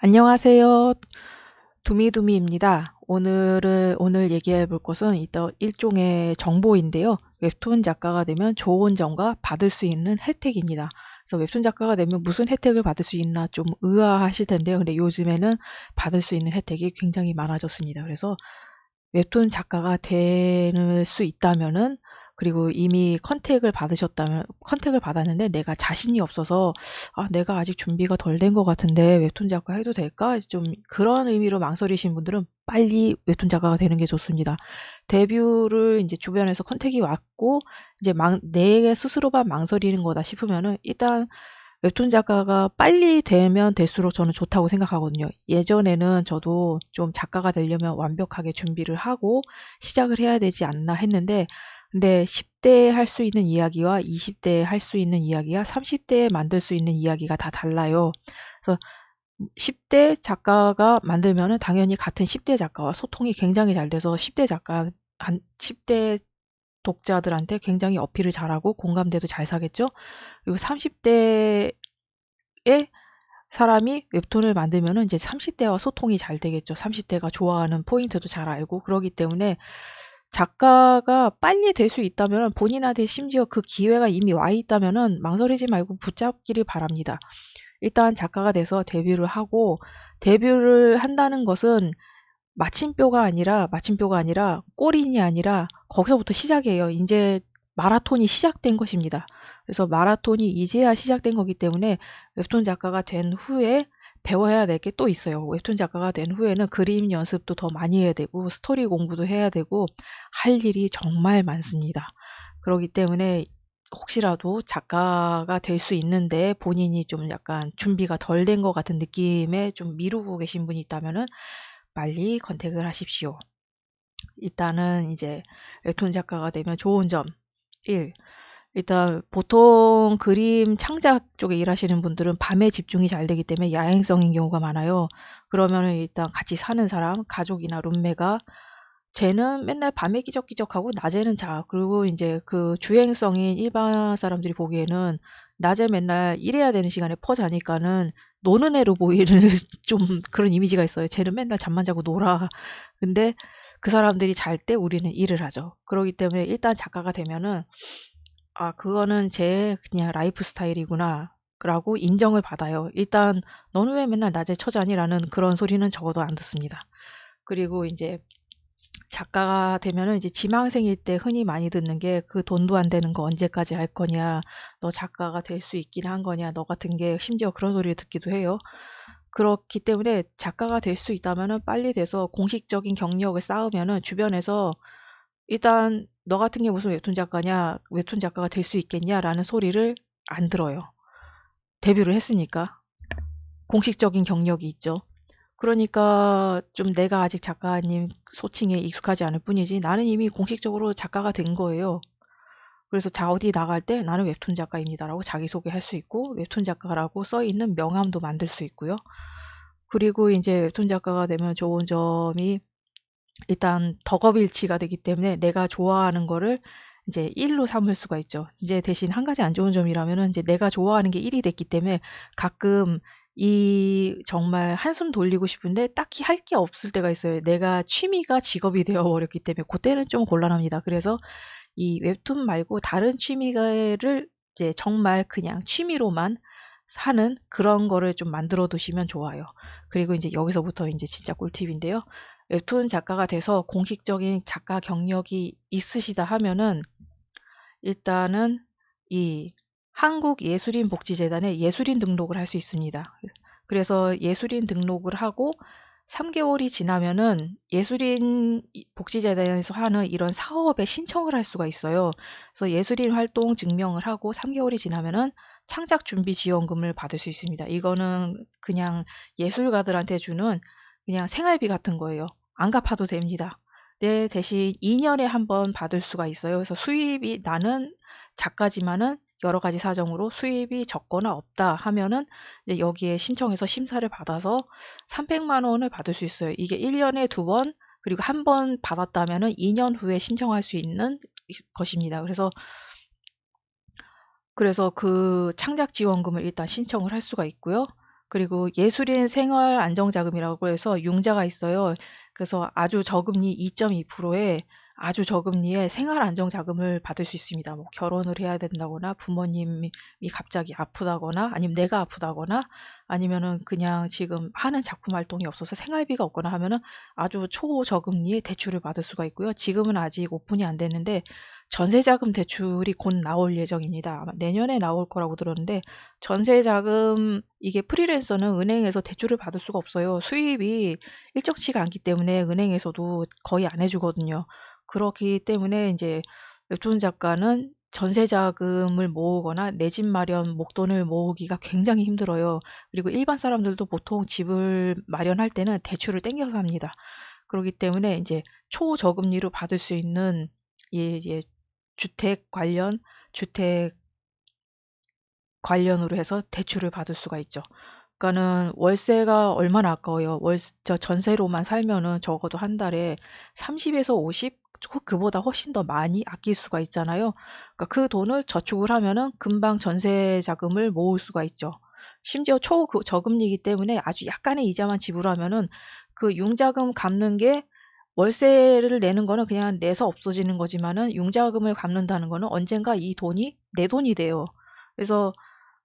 안녕하세요. 두미두미입니다. 오늘 얘기해 볼 것은 일종의 정보인데요. 웹툰 작가가 되면 좋은 점과 받을 수 있는 혜택입니다. 그래서 웹툰 작가가 되면 무슨 혜택을 받을 수 있나 좀 의아하실 텐데요. 근데 요즘에는 받을 수 있는 혜택이 굉장히 많아졌습니다. 그래서 웹툰 작가가 될 수 있다면은, 그리고 이미 컨택을 받았는데 내가 자신이 없어서 내가 아직 준비가 덜 된 것 같은데 웹툰 작가 해도 될까? 좀 그런 의미로 망설이신 분들은 빨리 웹툰 작가가 되는 게 좋습니다. 데뷔를 이제 주변에서 컨택이 왔고 이제 내 스스로만 망설이는 거다 싶으면은 일단 웹툰 작가가 빨리 되면 될수록 저는 좋다고 생각하거든요. 예전에는 저도 좀 작가가 되려면 완벽하게 준비를 하고 시작을 해야 되지 않나 했는데, 근데 10대에 할 수 있는 이야기와 20대에 할 수 있는 이야기와 30대에 만들 수 있는 이야기가 다 달라요. 그래서 10대 작가가 만들면은 당연히 같은 10대 작가와 소통이 굉장히 잘 돼서 10대 독자들한테 굉장히 어필을 잘하고 공감대도 잘 사겠죠. 그리고 30대의 사람이 웹툰을 만들면은 이제 30대와 소통이 잘 되겠죠. 30대가 좋아하는 포인트도 잘 알고 그러기 때문에 작가가 빨리 될 수 있다면 본인한테 심지어 그 기회가 이미 와 있다면은 망설이지 말고 붙잡기를 바랍니다. 일단 작가가 돼서 데뷔를 하고 데뷔를 한다는 것은 마침표가 아니라 골인이 아니라 거기서부터 시작이에요. 이제 마라톤이 시작된 것입니다. 그래서 마라톤이 이제야 시작된 거기 때문에 웹툰 작가가 된 후에 배워야 될 게 또 있어요. 웹툰 작가가 된 후에는 그림 연습도 더 많이 해야 되고 스토리 공부도 해야 되고 할 일이 정말 많습니다. 그렇기 때문에 혹시라도 작가가 될 수 있는데 본인이 좀 약간 준비가 덜 된 것 같은 느낌에 좀 미루고 계신 분이 있다면은 빨리 컨택을 하십시오. 일단은 이제 웹툰 작가가 되면 좋은 점 1. 일단 보통 그림 창작 쪽에 일하시는 분들은 밤에 집중이 잘 되기 때문에 야행성인 경우가 많아요. 그러면은 일단 같이 사는 사람, 가족이나 룸메가 쟤는 맨날 밤에 끼적끼적하고 낮에는 자. 그리고 이제 그 주행성인 일반 사람들이 보기에는 낮에 맨날 일해야 되는 시간에 퍼 자니까는 노는 애로 보이는 좀 그런 이미지가 있어요. 쟤는 맨날 잠만 자고 놀아. 근데 그 사람들이 잘 때 우리는 일을 하죠. 그러기 때문에 일단 작가가 되면은 그거는 제 그냥 라이프 스타일이구나. 라고 인정을 받아요. 일단 너는 왜 맨날 낮에 처자니라는 그런 소리는 적어도 안 듣습니다. 그리고 이제 작가가 되면은 이제 지망생일 때 흔히 많이 듣는 게 그 돈도 안 되는 거 언제까지 할 거냐, 너 작가가 될 수 있긴 한 거냐, 너 같은 게 심지어 그런 소리를 듣기도 해요. 그렇기 때문에 작가가 될 수 있다면은 빨리 돼서 공식적인 경력을 쌓으면은 주변에서 일단 너 같은 게 무슨 웹툰 작가냐, 웹툰 작가가 될 수 있겠냐라는 소리를 안 들어요. 데뷔를 했으니까. 공식적인 경력이 있죠. 그러니까 좀 내가 아직 작가님 소칭에 익숙하지 않을 뿐이지 나는 이미 공식적으로 작가가 된 거예요. 그래서 어디 나갈 때 나는 웹툰 작가입니다라고 자기소개할 수 있고 웹툰 작가라고 써 있는 명함도 만들 수 있고요. 그리고 이제 웹툰 작가가 되면 좋은 점이 일단 덕업일치가 되기 때문에 내가 좋아하는 거를 이제 일로 삼을 수가 있죠. 이제 대신 한 가지 안 좋은 점이라면은 이제 내가 좋아하는 게 일이 됐기 때문에 가끔 이 정말 한숨 돌리고 싶은데 딱히 할 게 없을 때가 있어요. 내가 취미가 직업이 되어 버렸기 때문에 그때는 좀 곤란합니다. 그래서 이 웹툰 말고 다른 취미를 이제 정말 그냥 취미로만 하는 그런 거를 좀 만들어 두시면 좋아요. 그리고 이제 여기서부터 이제 진짜 꿀팁인데요. 웹툰 작가가 돼서 공식적인 작가 경력이 있으시다 하면은 일단은 이 한국예술인복지재단에 예술인 등록을 할 수 있습니다. 그래서 예술인 등록을 하고 3개월이 지나면은 예술인 복지재단에서 하는 이런 사업에 신청을 할 수가 있어요. 그래서 예술인 활동 증명을 하고 3개월이 지나면은 창작 준비 지원금을 받을 수 있습니다. 이거는 그냥 예술가들한테 주는 그냥 생활비 같은 거예요. 안 갚아도 됩니다. 네, 대신 2년에 한 번 받을 수가 있어요. 그래서 수입이 나는 작가지만은 여러 가지 사정으로 수입이 적거나 없다 하면은 이제 여기에 신청해서 심사를 받아서 300만 원을 받을 수 있어요. 이게 1년에 두 번, 그리고 한 번 받았다면은 2년 후에 신청할 수 있는 것입니다. 그래서 그 창작 지원금을 일단 신청을 할 수가 있고요. 그리고 예술인 생활 안정자금이라고 해서 융자가 있어요. 그래서 아주 저금리 2.2%에 아주 저금리에 생활 안정자금을 받을 수 있습니다. 뭐 결혼을 해야 된다거나 부모님이 갑자기 아프다거나 아니면 내가 아프다거나 아니면은 그냥 지금 하는 작품 활동이 없어서 생활비가 없거나 하면은 아주 초저금리에 대출을 받을 수가 있고요. 지금은 아직 오픈이 안 됐는데 전세자금 대출이 곧 나올 예정입니다. 아마 내년에 나올 거라고 들었는데 전세자금 이게 프리랜서는 은행에서 대출을 받을 수가 없어요. 수입이 일정치가 않기 때문에 은행에서도 거의 안 해주거든요. 그렇기 때문에 이제 웹툰 작가는 전세자금을 모으거나 내 집 마련 목돈을 모으기가 굉장히 힘들어요. 그리고 일반 사람들도 보통 집을 마련할 때는 대출을 땡겨서 합니다. 그렇기 때문에 이제 초저금리로 받을 수 있는 예, 주택 관련으로 해서 대출을 받을 수가 있죠. 그러니까는 월세가 얼마나 아까워요. 저 전세로만 살면은 적어도 한 달에 30에서 50, 그보다 훨씬 더 많이 아낄 수가 있잖아요. 그러니까 그 돈을 저축을 하면은 금방 전세 자금을 모을 수가 있죠. 심지어 초저금리이기 때문에 아주 약간의 이자만 지불하면은 그 융자금 갚는 게 월세를 내는 거는 그냥 내서 없어지는 거지만은 융자금을 갚는다는 거는 언젠가 이 돈이 내 돈이 돼요. 그래서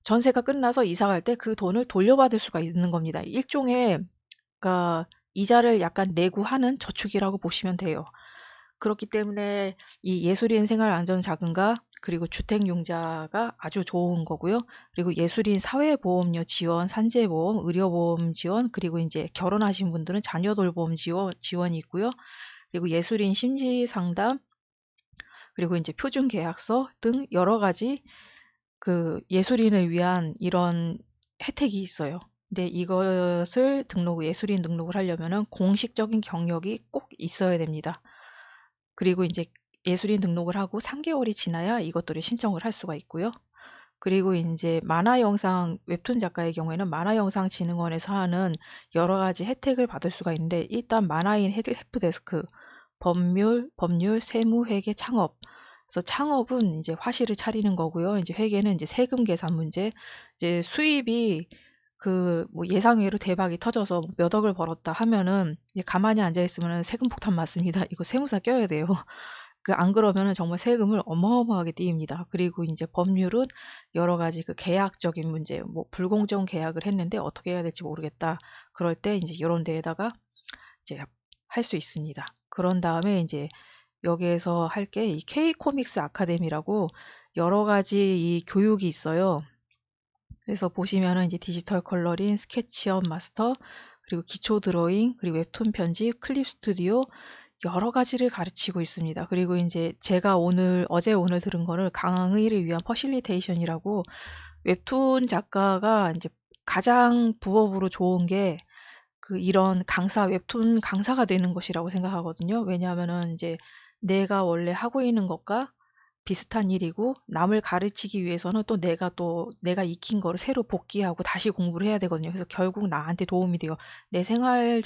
전세가 끝나서 이사 갈 때 그 돈을 돌려받을 수가 있는 겁니다. 일종의 그러니까 이자를 약간 내고 하는 저축이라고 보시면 돼요. 그렇기 때문에 이 예술인 생활 안전 자금과 그리고 주택융자가 아주 좋은 거고요. 그리고 예술인 사회보험료 지원, 산재보험, 의료보험 지원, 그리고 이제 결혼하신 분들은 자녀 돌보험 지원이 있고요. 그리고 예술인 심리 상담, 그리고 이제 표준 계약서 등 여러 가지 그 예술인을 위한 이런 혜택이 있어요. 근데 이것을 예술인 등록을 하려면은 공식적인 경력이 꼭 있어야 됩니다. 그리고 이제 예술인 등록을 하고 3개월이 지나야 이것들을 신청을 할 수가 있고요. 그리고 이제 만화 영상 웹툰 작가의 경우에는 만화 영상 진흥원에서 하는 여러 가지 혜택을 받을 수가 있는데 일단 만화인 헬프데스크, 법률, 세무, 회계, 창업. 그래서 창업은 이제 화실을 차리는 거고요. 이제 회계는 이제 세금 계산 문제, 이제 수입이 그 뭐 예상외로 대박이 터져서 몇 억을 벌었다 하면은 가만히 앉아 있으면 세금 폭탄 맞습니다. 이거 세무사 껴야 돼요. 그 안 그러면은 정말 세금을 어마어마하게 띄입니다. 그리고 이제 법률은 여러 가지 그 계약적인 문제, 뭐 불공정 계약을 했는데 어떻게 해야 될지 모르겠다. 그럴 때 이제 이런 데에다가 이제 할 수 있습니다. 그런 다음에 이제 여기에서 할 게 이 K-코믹스 아카데미라고 여러 가지 이 교육이 있어요. 그래서 보시면은 이제 디지털 컬러링, 스케치업 마스터, 그리고 기초 드로잉, 그리고 웹툰 편집, 클립 스튜디오 여러 가지를 가르치고 있습니다. 그리고 이제 제가 어제 오늘 들은 거를 강의를 위한 퍼실리테이션이라고 웹툰 작가가 이제 가장 부업으로 좋은 게 그 이런 웹툰 강사가 되는 것이라고 생각하거든요. 왜냐하면은 이제 내가 원래 하고 있는 것과 비슷한 일이고 남을 가르치기 위해서는 또 내가 익힌 거를 새로 복기하고 다시 공부를 해야 되거든요. 그래서 결국 나한테 도움이 돼요. 내 생활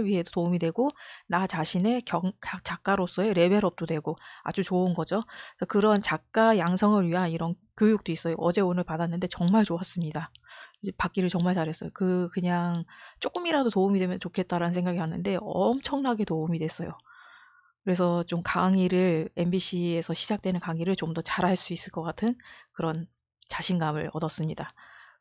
위에도 도움이 되고 나 자신의 작가로서의 레벨업도 되고 아주 좋은 거죠. 그래서 그런 작가 양성을 위한 이런 교육도 있어요. 어제 오늘 받았는데 정말 좋았습니다. 이제 받기를 정말 잘했어요. 그냥 조금이라도 도움이 되면 좋겠다라는 생각이 왔는데 엄청나게 도움이 됐어요. 그래서 좀 MBC에서 시작되는 강의를 좀 더 잘할 수 있을 것 같은 그런 자신감을 얻었습니다.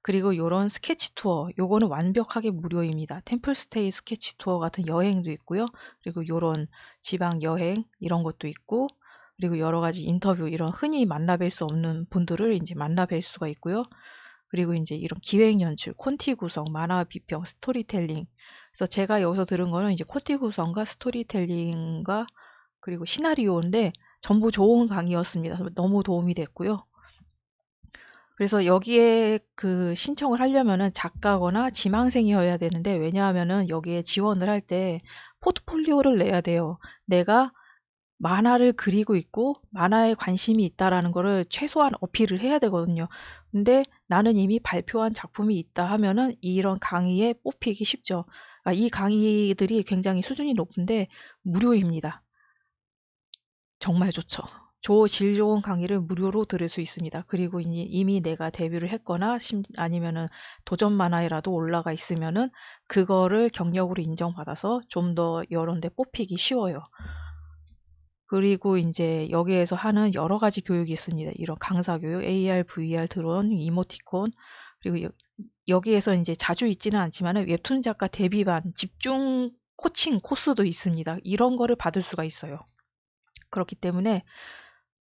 그리고 요런 스케치 투어, 요거는 완벽하게 무료입니다. 템플스테이 스케치 투어 같은 여행도 있고요. 그리고 요런 지방 여행 이런 것도 있고, 그리고 여러 가지 인터뷰 이런 흔히 만나뵐 수 없는 분들을 이제 만나뵐 수가 있고요. 그리고 이제 이런 기획 연출, 콘티 구성, 만화 비평, 스토리텔링. 그래서 제가 여기서 들은 거는 이제 콘티 구성과 스토리텔링과 그리고 시나리오인데 전부 좋은 강의였습니다. 너무 도움이 됐고요. 그래서 여기에 그 신청을 하려면은 작가거나 지망생이어야 되는데 왜냐하면은 여기에 지원을 할 때 포트폴리오를 내야 돼요. 내가 만화를 그리고 있고 만화에 관심이 있다라는 거를 최소한 어필을 해야 되거든요. 근데 나는 이미 발표한 작품이 있다 하면은 이런 강의에 뽑히기 쉽죠. 이 강의들이 굉장히 수준이 높은데 무료입니다. 정말 좋죠. 질 좋은 강의를 무료로 들을 수 있습니다. 그리고 이미 내가 데뷔를 했거나 아니면은 도전 만화에라도 올라가 있으면은 그거를 경력으로 인정받아서 좀 더 여러 데 뽑히기 쉬워요. 그리고 이제 여기에서 하는 여러 가지 교육이 있습니다. 이런 강사 교육, AR, VR 드론, 이모티콘, 그리고 여기에서 이제 자주 있지는 않지만은 웹툰 작가 데뷔반 집중 코칭 코스도 있습니다. 이런 거를 받을 수가 있어요. 그렇기 때문에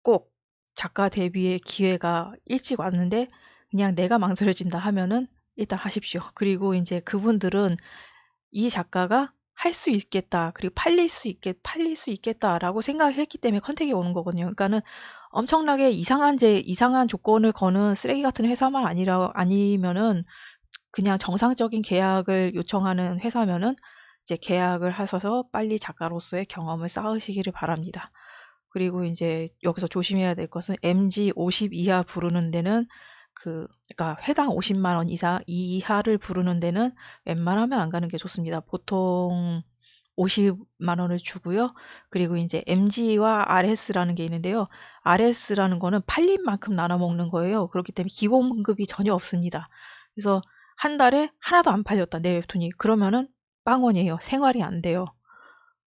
꼭 작가 데뷔의 기회가 일찍 왔는데 그냥 내가 망설여진다 하면은 일단 하십시오. 그리고 이제 그분들은 이 작가가 할 수 있겠다, 그리고 팔릴 수 있겠다라고 생각했기 때문에 컨택이 오는 거거든요. 그러니까는 엄청나게 이상한 조건을 거는 쓰레기 같은 회사만 아니면은 그냥 정상적인 계약을 요청하는 회사면은 이제 계약을 하셔서 빨리 작가로서의 경험을 쌓으시기를 바랍니다. 그리고 이제 여기서 조심해야 될 것은 MG 50 이하 부르는 데는 그러니까 회당 50만 원 이하를 부르는 데는 웬만하면 안 가는 게 좋습니다. 보통 50만 원을 주고요. 그리고 이제 MG와 RS라는 게 있는데요. RS라는 거는 팔린 만큼 나눠 먹는 거예요. 그렇기 때문에 기본급이 전혀 없습니다. 그래서 한 달에 하나도 안 팔렸다, 내 웹툰이. 그러면은 빵원이에요. 생활이 안 돼요.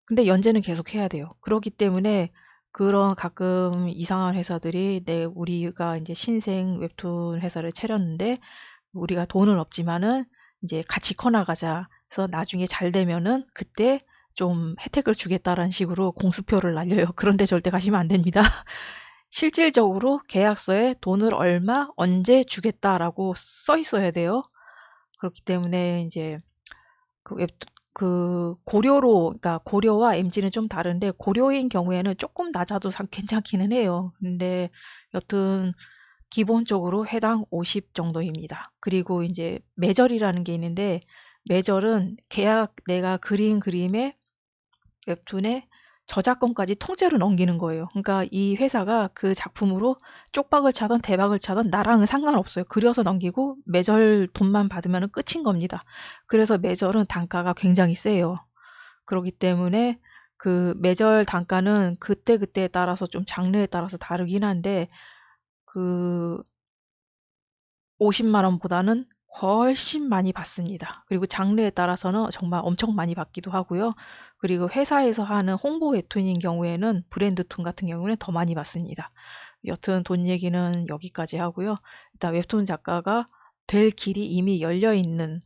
근데 연재는 계속 해야 돼요. 그렇기 때문에 그런 가끔 이상한 회사들이 우리가 이제 신생 웹툰 회사를 차렸는데 우리가 돈은 없지만은 이제 같이 커나가자. 그래서 나중에 잘 되면은 그때 좀 혜택을 주겠다라는 식으로 공수표를 날려요. 그런데 절대 가시면 안 됩니다. 실질적으로 계약서에 돈을 얼마, 언제 주겠다라고 써 있어야 돼요. 그렇기 때문에 이제 그 그러니까 고려와 MG는 좀 다른데 고려인 경우에는 조금 낮아도 괜찮기는 해요. 근데 여튼 기본적으로 해당 50 정도입니다. 그리고 이제 매절이라는 게 있는데 매절은 내가 그린 그림에 웹툰에 저작권까지 통째로 넘기는 거예요. 그러니까 이 회사가 그 작품으로 쪽박을 차던 대박을 차던 나랑은 상관없어요. 그려서 넘기고 매절 돈만 받으면 끝인 겁니다. 그래서 매절은 단가가 굉장히 세요. 그렇기 때문에 그 매절 단가는 그때그때에 따라서 좀 장르에 따라서 다르긴 한데 그 50만 원보다는 훨씬 많이 받습니다. 그리고 장르에 따라서는 정말 엄청 많이 받기도 하고요. 그리고 회사에서 하는 홍보 웹툰인 경우에는 브랜드툰 같은 경우는 더 많이 받습니다. 여튼 돈 얘기는 여기까지 하고요. 일단 웹툰 작가가 될 길이 이미 열려있는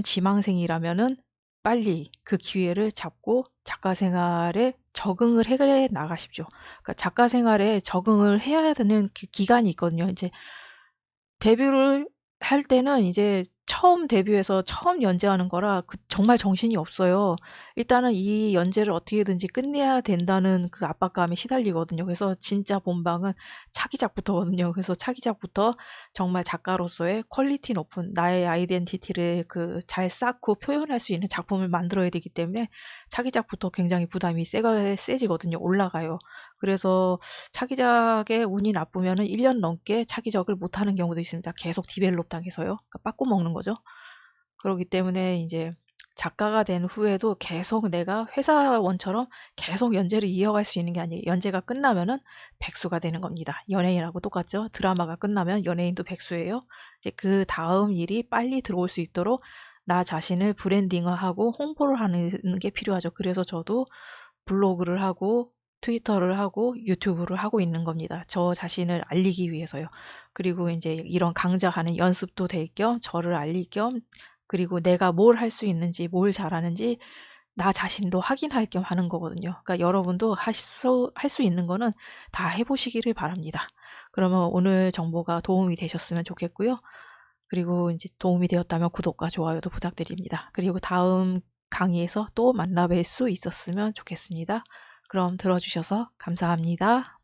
지망생이라면은 빨리 그 기회를 잡고 작가 생활에 적응을 해 나가십시오. 그러니까 작가 생활에 적응을 해야 되는 기간이 있거든요. 이제 데뷔를 할 때는 이제 처음 데뷔해서 처음 연재하는 거라 정말 정신이 없어요. 일단은 이 연재를 어떻게든지 끝내야 된다는 그 압박감에 시달리거든요. 그래서 진짜 본방은 차기작부터거든요. 그래서 차기작부터 정말 작가로서의 퀄리티 높은 나의 아이덴티티를 잘 쌓고 표현할 수 있는 작품을 만들어야 되기 때문에 차기작부터 굉장히 부담이 세지거든요. 올라가요. 그래서 차기작에 운이 나쁘면은 1년 넘게 차기작을 못하는 경우도 있습니다. 계속 디벨롭 당해서요. 그러니까 빠꾸 먹는 거죠. 그렇기 때문에 이제 작가가 된 후에도 계속 내가 회사원처럼 계속 연재를 이어갈 수 있는 게 아니에요. 연재가 끝나면은 백수가 되는 겁니다. 연예인하고 똑같죠. 드라마가 끝나면 연예인도 백수예요. 이제 그 다음 일이 빨리 들어올 수 있도록 나 자신을 브랜딩화하고 홍보를 하는 게 필요하죠. 그래서 저도 블로그를 하고 트위터를 하고 유튜브를 하고 있는 겁니다. 저 자신을 알리기 위해서요. 그리고 이제 이런 강좌하는 연습도 될 겸 저를 알릴 겸 그리고 내가 뭘 할 수 있는지 뭘 잘하는지 나 자신도 확인할 겸 하는 거거든요. 그러니까 여러분도 할 수 있는 거는 다 해보시기를 바랍니다. 그러면 오늘 정보가 도움이 되셨으면 좋겠고요. 그리고 이제 도움이 되었다면 구독과 좋아요도 부탁드립니다. 그리고 다음 강의에서 또 만나뵐 수 있었으면 좋겠습니다. 그럼 들어주셔서 감사합니다.